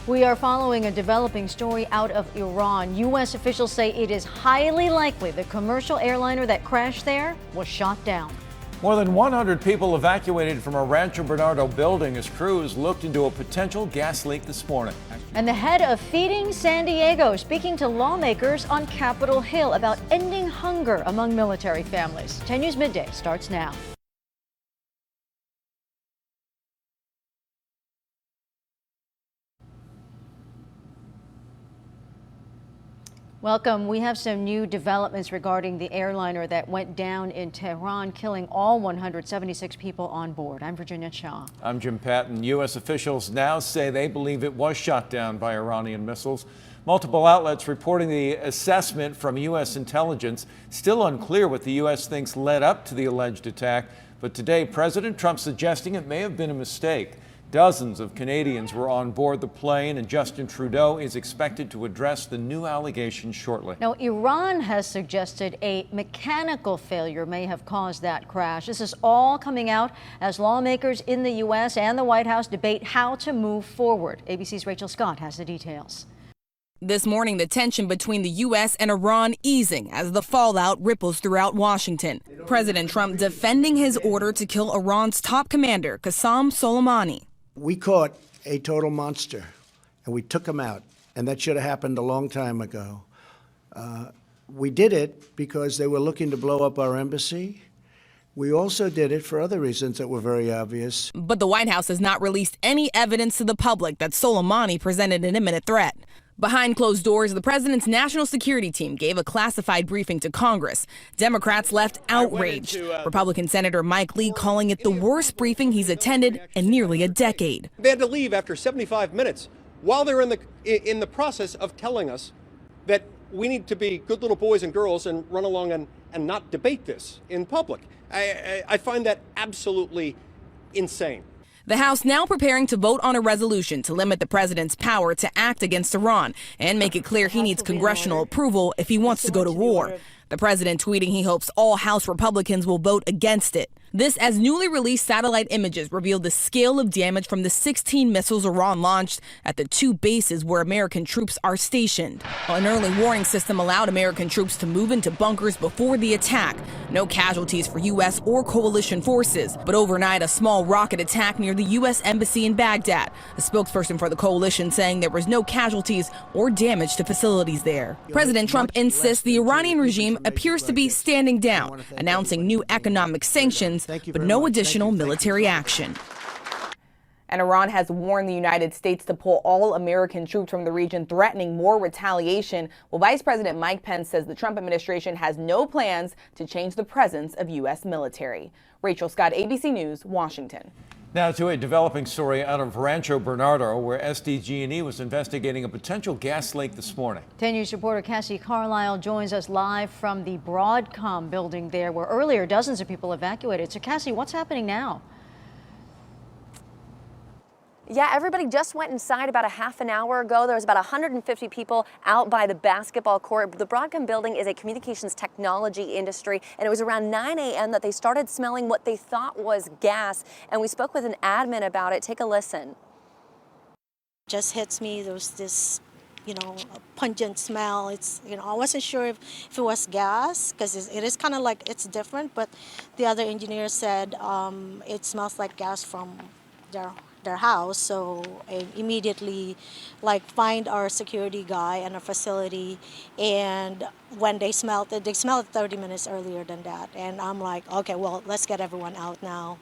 We are following a developing story out of Iran. U.S. officials say it is highly likely the commercial airliner that crashed there was shot down. More than 100 people evacuated from a Rancho Bernardo building as crews looked into a potential gas leak this morning. And the head of Feeding San Diego speaking to lawmakers on Capitol Hill about ending hunger among military families. 10 News Midday starts now. Welcome. We have some new developments regarding the airliner that went down in Tehran, killing all 176 people on board. I'm Virginia Shaw. I'm Jim Patton. U.S. officials now say they believe it was shot down by Iranian missiles. Multiple outlets reporting the assessment from U.S. intelligence. Still unclear what the U.S. thinks led up to the alleged attack, but today President Trump suggesting it may have been a mistake. Dozens of Canadians were on board the plane, and Justin Trudeau is expected to address the new allegations shortly. Now, Iran has suggested a mechanical failure may have caused that crash. This is all coming out as lawmakers in the U.S. and the White House debate how to move forward. ABC's Rachel Scott has the details. This morning, the tension between the U.S. and Iran easing as the fallout ripples throughout Washington. President Trump defending his order to kill Iran's top commander, Qasem Soleimani. We caught a total monster, and we took him out, and that should have happened a long time ago. We did it because they were looking to blow up our embassy. We also did it for other reasons that were very obvious. But the White House has not released any evidence to the public that Soleimani presented an imminent threat. Behind closed doors, the president's national security team gave a classified briefing to Congress. Democrats left outraged. Republican Senator Mike Lee calling it the worst briefing he's attended in nearly a decade. They had to leave after 75 minutes while they're in the process of telling us that we need to be good little boys and girls and run along and not debate this in public. I find that absolutely insane. The House now preparing to vote on a resolution to limit the president's power to act against Iran and make it clear he needs congressional approval if he wants to go to war. The president tweeting he hopes all House Republicans will vote against it. This as newly released satellite images revealed the scale of damage from the 16 missiles Iran launched at the two bases where American troops are stationed. An early warning system allowed American troops to move into bunkers before the attack. No casualties for U.S. or coalition forces, but overnight a small rocket attack near the U.S. Embassy in Baghdad. A spokesperson for the coalition saying there was no casualties or damage to facilities there. President Trump insists the Iranian regime appears to be standing down, announcing new economic sanctions, but no additional military action. And Iran has warned the United States to pull all American troops from the region, threatening more retaliation. Well, Vice President Mike Pence says the Trump administration has no plans to change the presence of U.S. military. Rachel Scott, ABC News, Washington. Now to a developing story out of Rancho Bernardo, where SDG&E was investigating a potential gas leak this morning. 10 News reporter Cassie Carlisle joins us live from the Broadcom building there, where earlier dozens of people evacuated. So Cassie, what's happening now? Yeah, everybody just went inside about a half an hour ago. There was about 150 people out by the basketball court. The Broadcom building is a communications technology industry, and it was around 9 a.m. that they started smelling what they thought was gas. And we spoke with an admin about it. Take a listen. Just hits me. There was this, pungent smell. I wasn't sure if it was gas, because it is kind of like it's different. But the other engineer said it smells like gas from their house, so I immediately find our security guy and our facility, and when they smelled it 30 minutes earlier than that, and I'm like, okay, well, let's get everyone out now.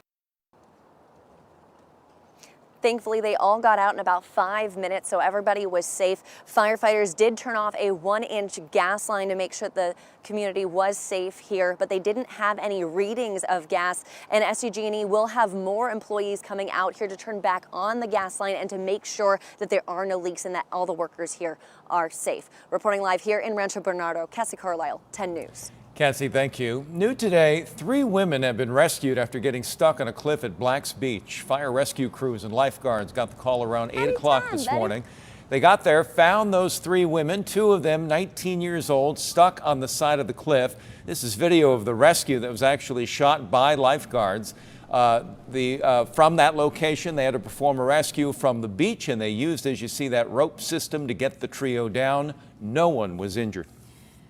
Thankfully, they all got out in about 5 minutes, so everybody was safe. Firefighters did turn off a 1-inch gas line to make sure the community was safe here, but they didn't have any readings of gas. And SDG&E will have more employees coming out here to turn back on the gas line and to make sure that there are no leaks and that all the workers here are safe. Reporting live here in Rancho Bernardo, Cassie Carlisle, 10 News. Cassie, thank you. New today, 3 women have been rescued after getting stuck on a cliff at Black's Beach. Fire rescue crews and lifeguards got the call around 8 o'clock this morning. They got there, found those 3 women, 2 of them 19 years old, stuck on the side of the cliff. This is video of the rescue that was actually shot by lifeguards. From that location, they had to perform a rescue from the beach, and they used, as you see, that rope system to get the trio down. No one was injured.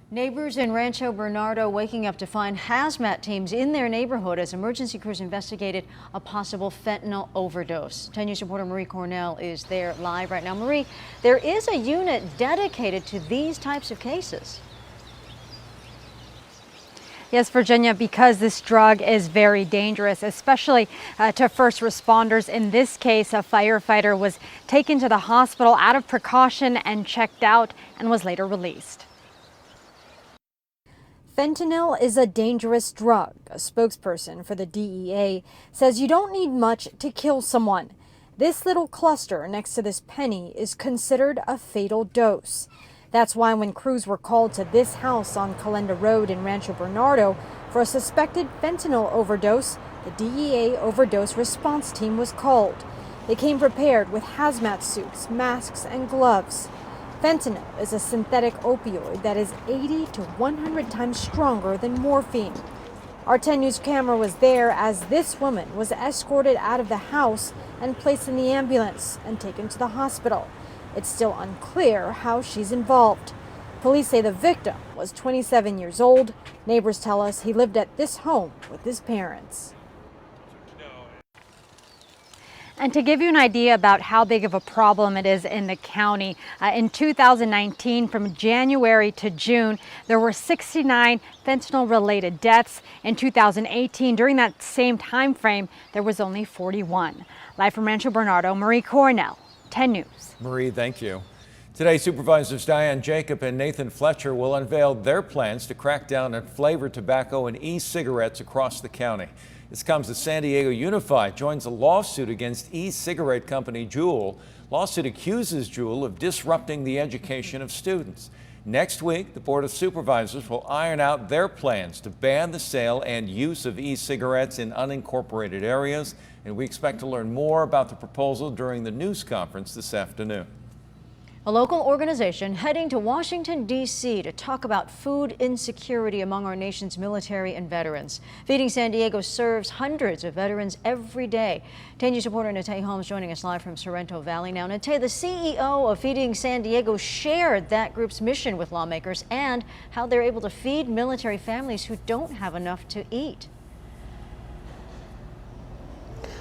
Neighbors in Rancho Bernardo waking up to find hazmat teams in their neighborhood as emergency crews investigated a possible fentanyl overdose. 10 News reporter Marie Cornell is there live right now. Marie, there is a unit dedicated to these types of cases. Yes, Virginia, because this drug is very dangerous, especially to first responders. In this case, a firefighter was taken to the hospital out of precaution and checked out and was later released. Fentanyl is a dangerous drug. A spokesperson for the DEA says you don't need much to kill someone. This little cluster next to this penny is considered a fatal dose. That's why when crews were called to this house on Calenda Road in Rancho Bernardo for a suspected fentanyl overdose, the DEA overdose response team was called. They came prepared with hazmat suits, masks, and gloves. Fentanyl is a synthetic opioid that is 80 to 100 times stronger than morphine. Our 10 News camera was there as this woman was escorted out of the house and placed in the ambulance and taken to the hospital. It's still unclear how she's involved. Police say the victim was 27 years old. Neighbors tell us he lived at this home with his parents. And to give you an idea about how big of a problem it is in the county, in 2019, from January to June, there were 69 fentanyl-related deaths. In 2018, during that same time frame, there was only 41. Live from Rancho Bernardo, Marie Cornell, 10 News. Marie, thank you. Today, Supervisors Diane Jacob and Nathan Fletcher will unveil their plans to crack down on flavored tobacco and e-cigarettes across the county. This comes as San Diego Unified joins a lawsuit against e-cigarette company Juul. Lawsuit accuses Juul of disrupting the education of students. Next week, the Board of Supervisors will iron out their plans to ban the sale and use of e-cigarettes in unincorporated areas, and we expect to learn more about the proposal during the news conference this afternoon. A local organization heading to Washington, D.C. to talk about food insecurity among our nation's military and veterans. Feeding San Diego serves hundreds of veterans every day. 10 News reporter Natay Holmes joining us live from Sorrento Valley now. Natay, the CEO of Feeding San Diego shared that group's mission with lawmakers and how they're able to feed military families who don't have enough to eat.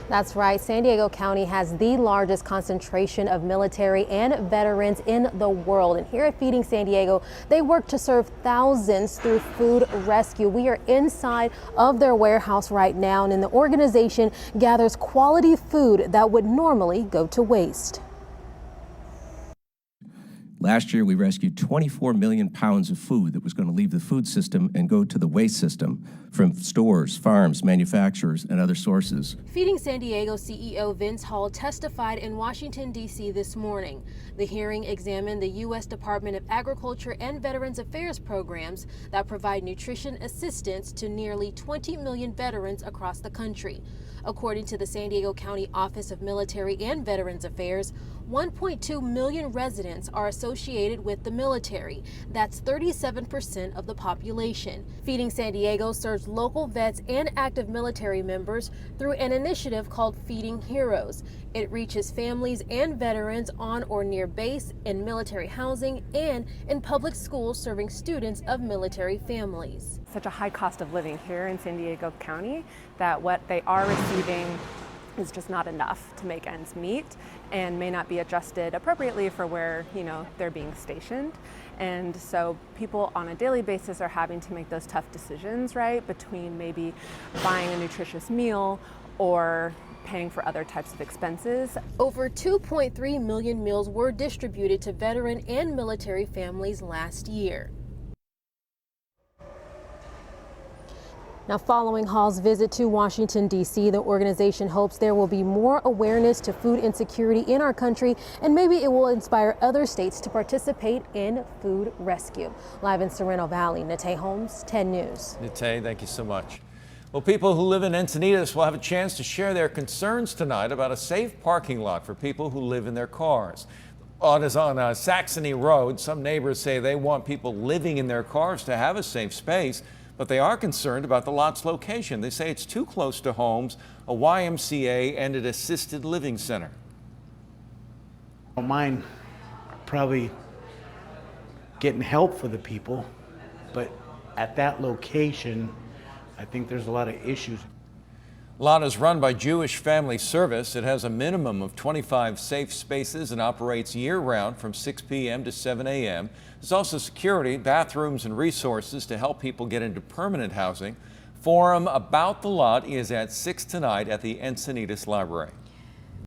That's right. San Diego County has the largest concentration of military and veterans in the world. And here at Feeding San Diego, they work to serve thousands through food rescue. We are inside of their warehouse right now, and the organization gathers quality food that would normally go to waste. Last year, we rescued 24 million pounds of food that was going to leave the food system and go to the waste system from stores, farms, manufacturers, and other sources. Feeding San Diego CEO Vince Hall testified in Washington, D.C. this morning. The hearing examined the U.S. Department of Agriculture and Veterans Affairs programs that provide nutrition assistance to nearly 20 million veterans across the country. According to the San Diego County Office of Military and Veterans Affairs, 1.2 million residents are associated with the military. That's 37% of the population. Feeding San Diego serves local vets and active military members through an initiative called Feeding Heroes. It reaches families and veterans on or near base, in military housing, and in public schools serving students of military families. Such a high cost of living here in San Diego County that what they are receiving is just not enough to make ends meet and may not be adjusted appropriately for where, they're being stationed. And so people on a daily basis are having to make those tough decisions, right, between maybe buying a nutritious meal or paying for other types of expenses. Over 2.3 million meals were distributed to veteran and military families last year. Now, following Hall's visit to Washington, D.C., the organization hopes there will be more awareness to food insecurity in our country, and maybe it will inspire other states to participate in food rescue. Live in Sorrento Valley, Natay Holmes, 10 News. Natay, thank you so much. Well, people who live in Encinitas will have a chance to share their concerns tonight about a safe parking lot for people who live in their cars. On Saxony Road, some neighbors say they want people living in their cars to have a safe space, But they are concerned about the lot's location. They say it's too close to homes, a YMCA, and an assisted living center. I don't mind probably getting help for the people, but at that location, I think there's a lot of issues. Lot is run by Jewish Family Service. It has a minimum of 25 safe spaces and operates year-round from 6 p.m. to 7 a.m. There's also security, bathrooms, and resources to help people get into permanent housing. Forum about the lot is at 6 tonight at the Encinitas Library.